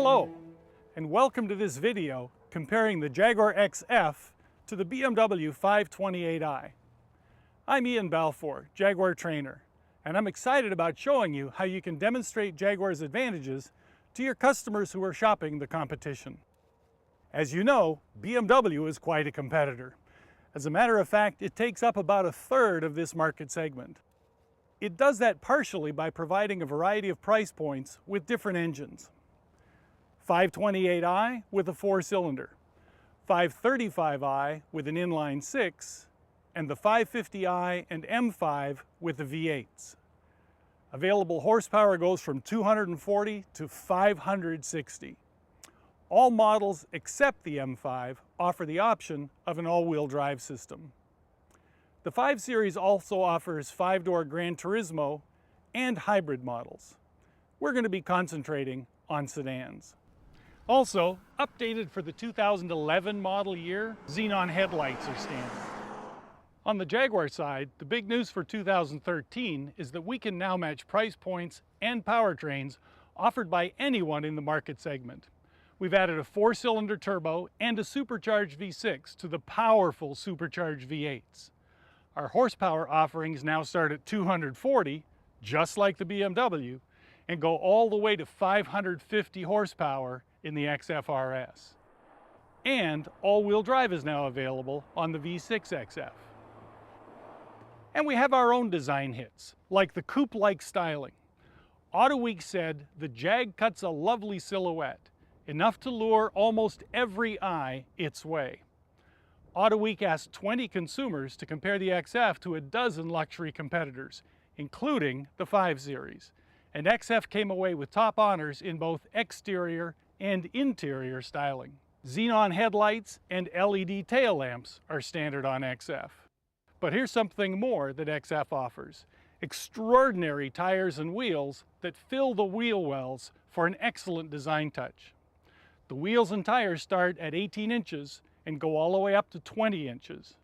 Hello, and welcome to this video comparing the Jaguar XF to the BMW 528i. I'm Ian Balfour, Jaguar trainer, and I'm excited about showing you how you can demonstrate Jaguar's advantages to your customers who are shopping the competition. As you know, BMW is quite a competitor. As a matter of fact, it takes up about a third of this market segment. It does that partially by providing a variety of price points with different engines. 528i with a 4-cylinder, 535i with an inline 6, and the 550i and M5 with the V8s. Available horsepower goes from 240 to 560. All models except the M5 offer the option of an all-wheel drive system. The 5 Series also offers 5-door Gran Turismo and hybrid models. We're going to be concentrating on sedans. Also, updated for the 2011 model year, Xenon headlights are standard. On the Jaguar side, the big news for 2013 is that we can now match price points and powertrains offered by anyone in the market segment. We've added a 4-cylinder turbo and a supercharged V6 to the powerful supercharged V8s. Our horsepower offerings now start at 240, just like the BMW, and go all the way to 550 horsepower in the XF RS. And all-wheel drive is now available on the V6 XF. And we have our own design hits, like the coupe-like styling. AutoWeek said the Jag cuts a lovely silhouette, enough to lure almost every eye its way. AutoWeek asked 20 consumers to compare the XF to a dozen luxury competitors, including the 5 Series. And XF came away with top honors in both exterior and interior styling. Xenon headlights and LED tail lamps are standard on XF. But here's something more that XF offers: extraordinary tires and wheels that fill the wheel wells for an excellent design touch. The wheels and tires start at 18 inches and go all the way up to 20 inches.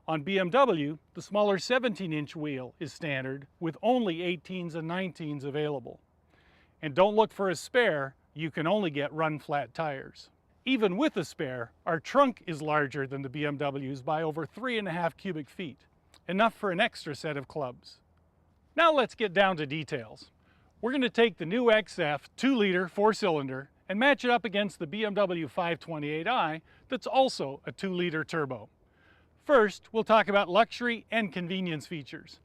On BMW, the smaller 17-inch wheel is standard with only 18s and 19s available. And don't look for a spare, you can only get run-flat tires. Even with a spare, our trunk is larger than the BMW's by over 3.5 cubic feet, enough for an extra set of clubs. Now let's get down to details. We're going to take the new XF 2-liter 4-cylinder and match it up against the BMW 528i that's also a 2-liter turbo. First, we'll talk about luxury and convenience features.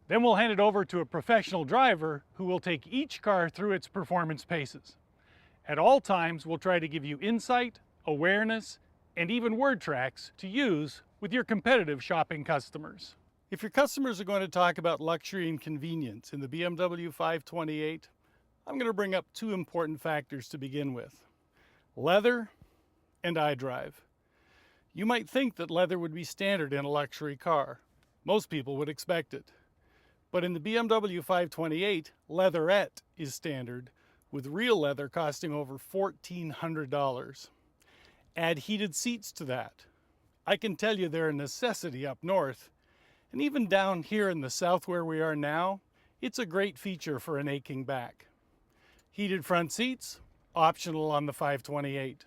Then we'll hand it over to a professional driver who will take each car through its performance paces. At all times, we'll try to give you insight, awareness, and even word tracks to use with your competitive shopping customers. If your customers are going to talk about luxury and convenience in the BMW 528, I'm going to bring up two important factors to begin with: leather and iDrive. You might think that leather would be standard in a luxury car. Most people would expect it. But in the BMW 528, leatherette is standard, with real leather costing over $1,400. Add heated seats to that. I can tell you they're a necessity up north, and even down here in the south where we are now, it's a great feature for an aching back. Heated front seats, optional on the 528.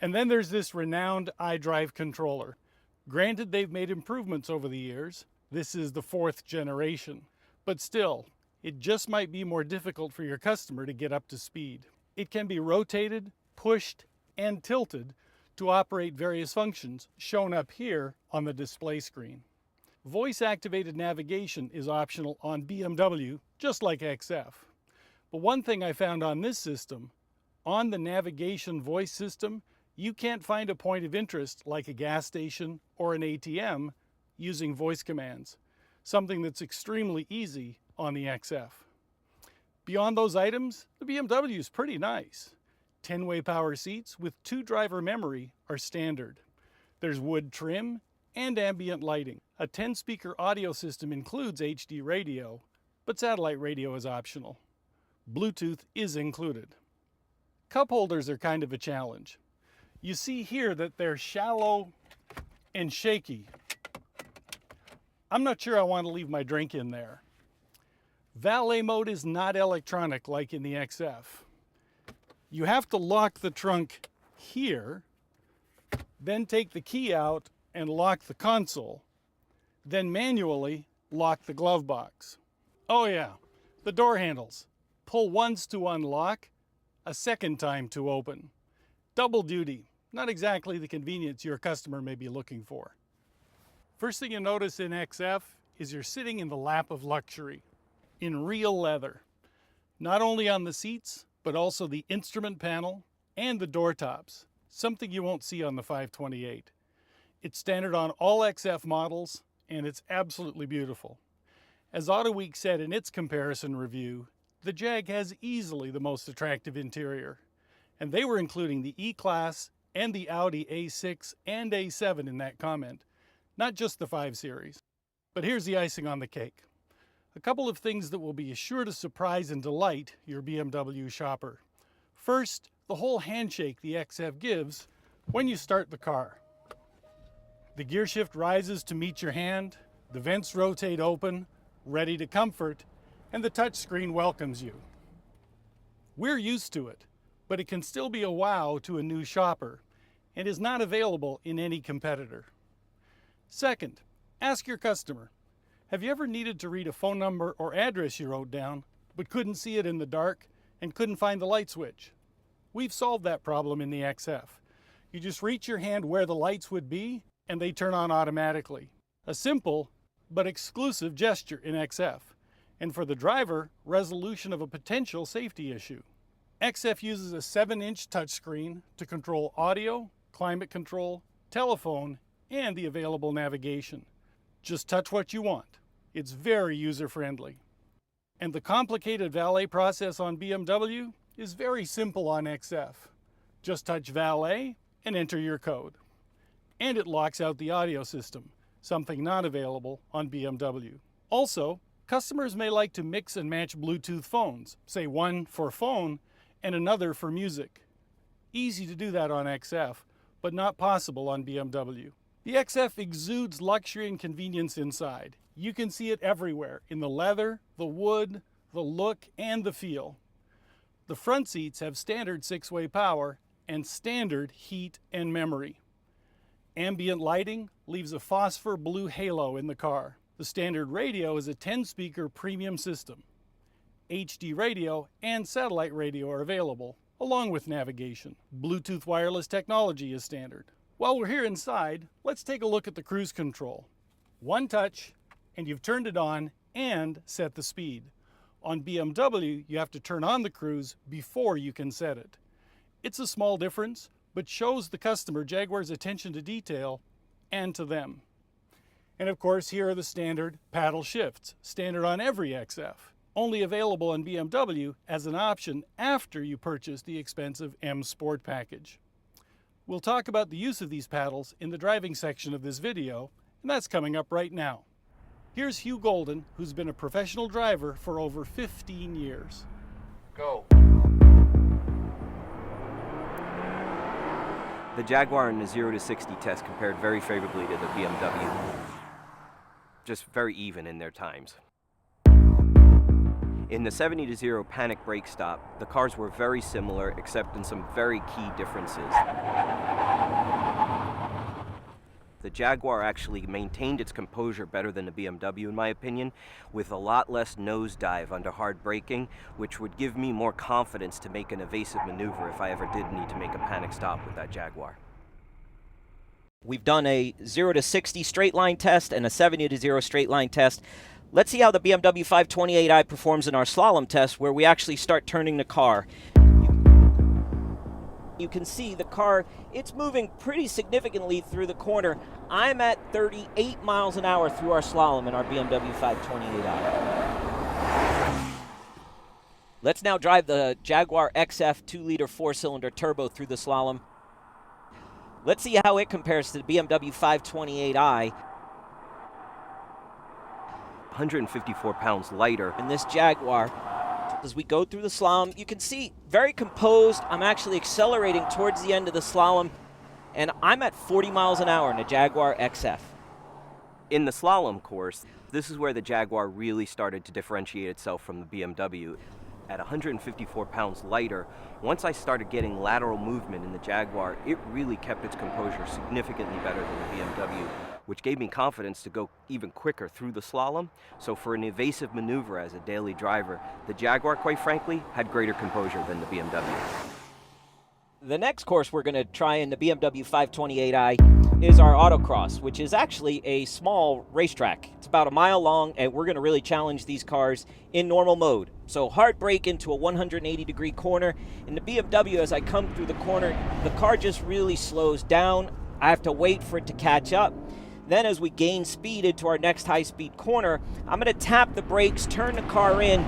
And then there's this renowned iDrive controller. Granted, they've made improvements over the years. This is the 4th generation. But still, it just might be more difficult for your customer to get up to speed. It can be rotated, pushed, and tilted to operate various functions shown up here on the display screen. Voice-activated navigation is optional on BMW, just like XF. But one thing I found on this system, on the navigation voice system, you can't find a point of interest like a gas station or an ATM using voice commands, something that's extremely easy on the XF. Beyond those items, the BMW is pretty nice. 10-way power seats with 2-driver memory are standard. There's wood trim and ambient lighting. A 10-speaker audio system includes HD radio, but satellite radio is optional. Bluetooth is included. Cup holders are kind of a challenge. You see here that they're shallow and shaky. I'm not sure I want to leave my drink in there. Valet mode is not electronic like in the XF. You have to lock the trunk here, then take the key out and lock the console, then manually lock the glove box. Oh yeah, the door handles. Pull once to unlock, a second time to open. Double duty, not exactly the convenience your customer may be looking for. First thing you notice in XF is you're sitting in the lap of luxury, in real leather. Not only on the seats, but also the instrument panel and the door tops, something you won't see on the 528. It's standard on all XF models, and it's absolutely beautiful. As AutoWeek said in its comparison review, the Jag has easily the most attractive interior, and they were including the E-Class and the Audi A6 and A7 in that comment, not just the 5 Series. But here's the icing on the cake. A couple of things that will be sure to surprise and delight your BMW shopper. First, the whole handshake the XF gives when you start the car. The gear shift rises to meet your hand, the vents rotate open, ready to comfort, and the touchscreen welcomes you. We're used to it, but it can still be a wow to a new shopper and is not available in any competitor. Second, ask your customer, have you ever needed to read a phone number or address you wrote down, but couldn't see it in the dark and couldn't find the light switch? We've solved that problem in the XF. You just reach your hand where the lights would be and they turn on automatically. A simple but exclusive gesture in XF, and for the driver, resolution of a potential safety issue. XF uses a 7-inch touchscreen to control audio, climate control, telephone, and the available navigation. Just touch what you want. It's very user-friendly. And the complicated valet process on BMW is very simple on XF. Just touch valet and enter your code. And it locks out the audio system, something not available on BMW. Also, customers may like to mix and match Bluetooth phones, say one for phone and another for music. Easy to do that on XF, but not possible on BMW. The XF exudes luxury and convenience inside. You can see it everywhere, in the leather, the wood, the look, and the feel. The front seats have standard 6-way power and standard heat and memory. Ambient lighting leaves a phosphor blue halo in the car. The standard radio is a 10-speaker premium system. HD radio and satellite radio are available, along with navigation. Bluetooth wireless technology is standard. While we're here inside, let's take a look at the cruise control. One touch, and you've turned it on and set the speed. On BMW, you have to turn on the cruise before you can set it. It's a small difference, but shows the customer Jaguar's attention to detail and to them. And of course, here are the standard paddle shifts, standard on every XF, only available on BMW as an option after you purchase the expensive M Sport package. We'll talk about the use of these paddles in the driving section of this video, and that's coming up right now. Here's Hugh Golden, who's been a professional driver for over 15 years. Go. The Jaguar in the 0 to 60 test compared very favorably to the BMW. Just very even in their times. In the 70 to 0 panic brake stop, the cars were very similar except in some very key differences. The Jaguar actually maintained its composure better than the BMW in my opinion, with a lot less nosedive under hard braking, which would give me more confidence to make an evasive maneuver if I ever did need to make a panic stop with that Jaguar. We've done a 0 to 60 straight line test and a 70 to 0 straight line test. Let's see how the BMW 528i performs in our slalom test, where we actually start turning the car. You can see the car, it's moving pretty significantly through the corner. I'm at 38 miles an hour through our slalom in our BMW 528i. Let's now drive the Jaguar XF 2-liter 4-cylinder turbo through the slalom. Let's see how it compares to the BMW 528i. 154 pounds lighter. In this Jaguar, as we go through the slalom, you can see very composed. I'm actually accelerating towards the end of the slalom, and I'm at 40 miles an hour in the Jaguar XF. In the slalom course, this is where the Jaguar really started to differentiate itself from the BMW. at 154 pounds lighter, once I started getting lateral movement in the Jaguar, it really kept its composure significantly better than the BMW, which gave me confidence to go even quicker through the slalom. So for an evasive maneuver as a daily driver, the Jaguar, quite frankly, had greater composure than the BMW. The next course we're going to try in the BMW 528i is our autocross, which is actually a small racetrack. It's about a mile long, and we're going to really challenge these cars in normal mode. So hard brake into a 180-degree corner. In the BMW, as I come through the corner, the car just really slows down. I have to wait for it to catch up. Then as we gain speed into our next high-speed corner, I'm going to tap the brakes, turn the car in.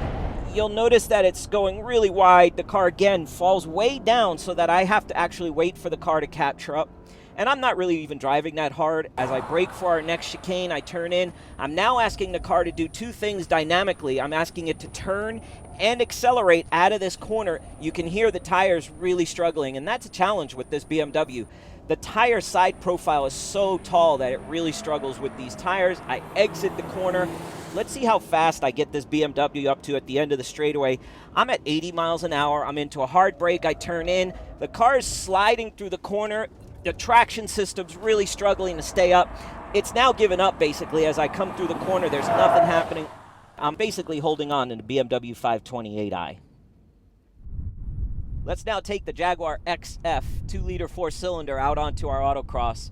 You'll notice that it's going really wide. The car, again, falls way down so that I have to actually wait for the car to capture up. And I'm not really even driving that hard. As I brake for our next chicane, I turn in. I'm now asking the car to do two things dynamically. I'm asking it to turn and accelerate out of this corner. You can hear the tires really struggling, and that's a challenge with this BMW. The tire side profile is so tall that it really struggles with these tires. I exit the corner. Let's see how fast I get this BMW up to at the end of the straightaway. I'm at 80 miles an hour. I'm into a hard brake. I turn in. The car is sliding through the corner. The traction system's really struggling to stay up. It's now given up, basically, as I come through the corner. There's nothing happening. I'm basically holding on in the BMW 528i. Let's now take the Jaguar XF 2-liter 4-cylinder out onto our autocross.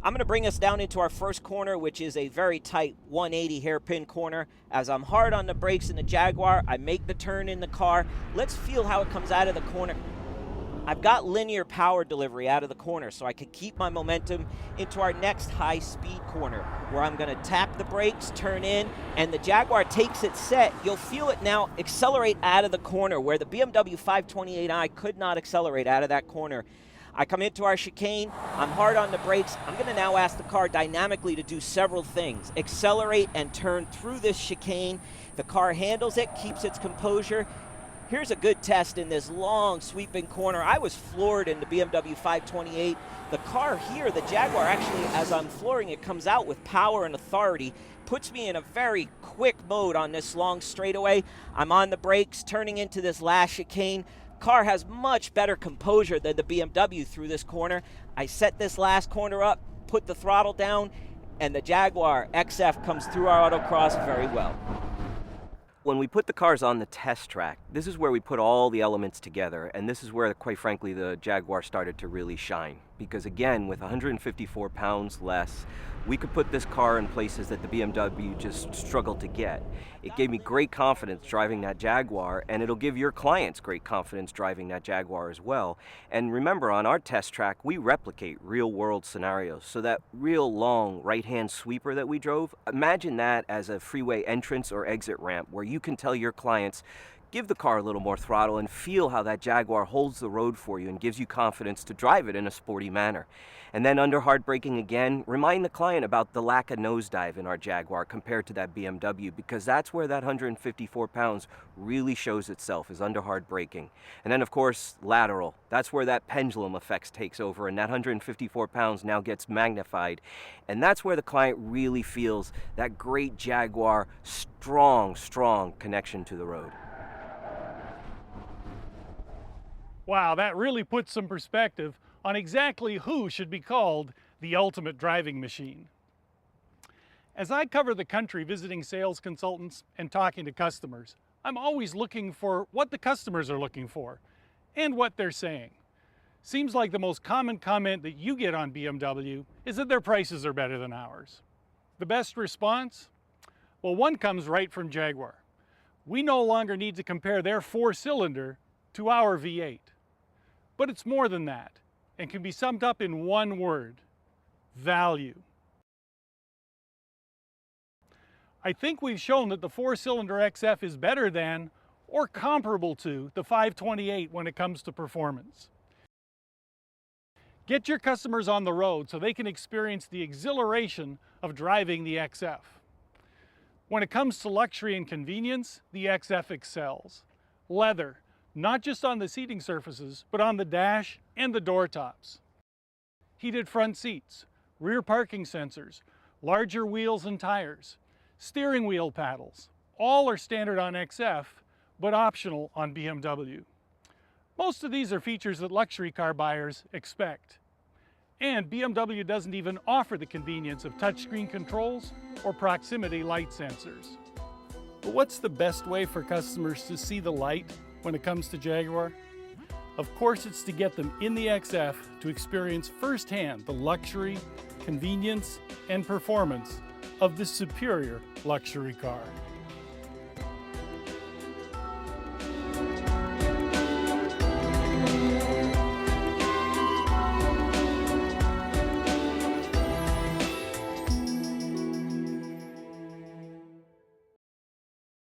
I'm going to bring us down into our first corner, which is a very tight 180 hairpin corner. As I'm hard on the brakes in the Jaguar, I make the turn in the car. Let's feel how it comes out of the corner. I've got linear power delivery out of the corner, so I can keep my momentum into our next high-speed corner, where I'm going to tap the brakes, turn in, and the Jaguar takes its set. You'll feel it now accelerate out of the corner, where the BMW 528i could not accelerate out of that corner. I come into our chicane, I'm hard on the brakes. I'm going to now ask the car dynamically to do several things. Accelerate and turn through this chicane. The car handles it, keeps its composure. Here's a good test in this long sweeping corner. I was floored in the BMW 528. The car here, the Jaguar, actually, as I'm flooring it, comes out with power and authority, puts me in a very quick mode on this long straightaway. I'm on the brakes, turning into this last chicane. Car has much better composure than the BMW through this corner. I set this last corner up, put the throttle down, and the Jaguar XF comes through our autocross very well. When we put the cars on the test track, this is where we put all the elements together, and this is where, quite frankly, the Jaguar started to really shine. Because again, with 154 pounds less, we could put this car in places that the BMW just struggled to get. It gave me great confidence driving that Jaguar, and it'll give your clients great confidence driving that Jaguar as well. And remember, on our test track, we replicate real-world scenarios. So that real long right-hand sweeper that we drove, imagine that as a freeway entrance or exit ramp where you can tell your clients, give the car a little more throttle and feel how that Jaguar holds the road for you and gives you confidence to drive it in a sporty manner. And then under hard braking again, remind the client about the lack of nosedive in our Jaguar compared to that BMW, because that's where that 154 pounds really shows itself, is under hard braking. And then of course, lateral. That's where that pendulum effect takes over and that 154 pounds now gets magnified. And that's where the client really feels that great Jaguar strong connection to the road. Wow, that really puts some perspective on exactly who should be called the ultimate driving machine. As I cover the country visiting sales consultants and talking to customers, I'm always looking for what the customers are looking for and what they're saying. Seems like the most common comment that you get on BMW is that their prices are better than ours. The best response? Well, one comes right from Jaguar. We no longer need to compare their 4-cylinder to our V8. But it's more than that, and can be summed up in one word: value. I think we've shown that the 4-cylinder XF is better than or comparable to the 528 when it comes to performance. Get your customers on the road so they can experience the exhilaration of driving the XF. When it comes to luxury and convenience, the XF excels. Leather, not just on the seating surfaces, but on the dash and the door tops. Heated front seats, rear parking sensors, larger wheels and tires, steering wheel paddles, all are standard on XF, but optional on BMW. Most of these are features that luxury car buyers expect. And BMW doesn't even offer the convenience of touchscreen controls or proximity light sensors. But what's the best way for customers to see the light when it comes to Jaguar? Of course, it's to get them in the XF to experience firsthand the luxury, convenience, and performance of this superior luxury car.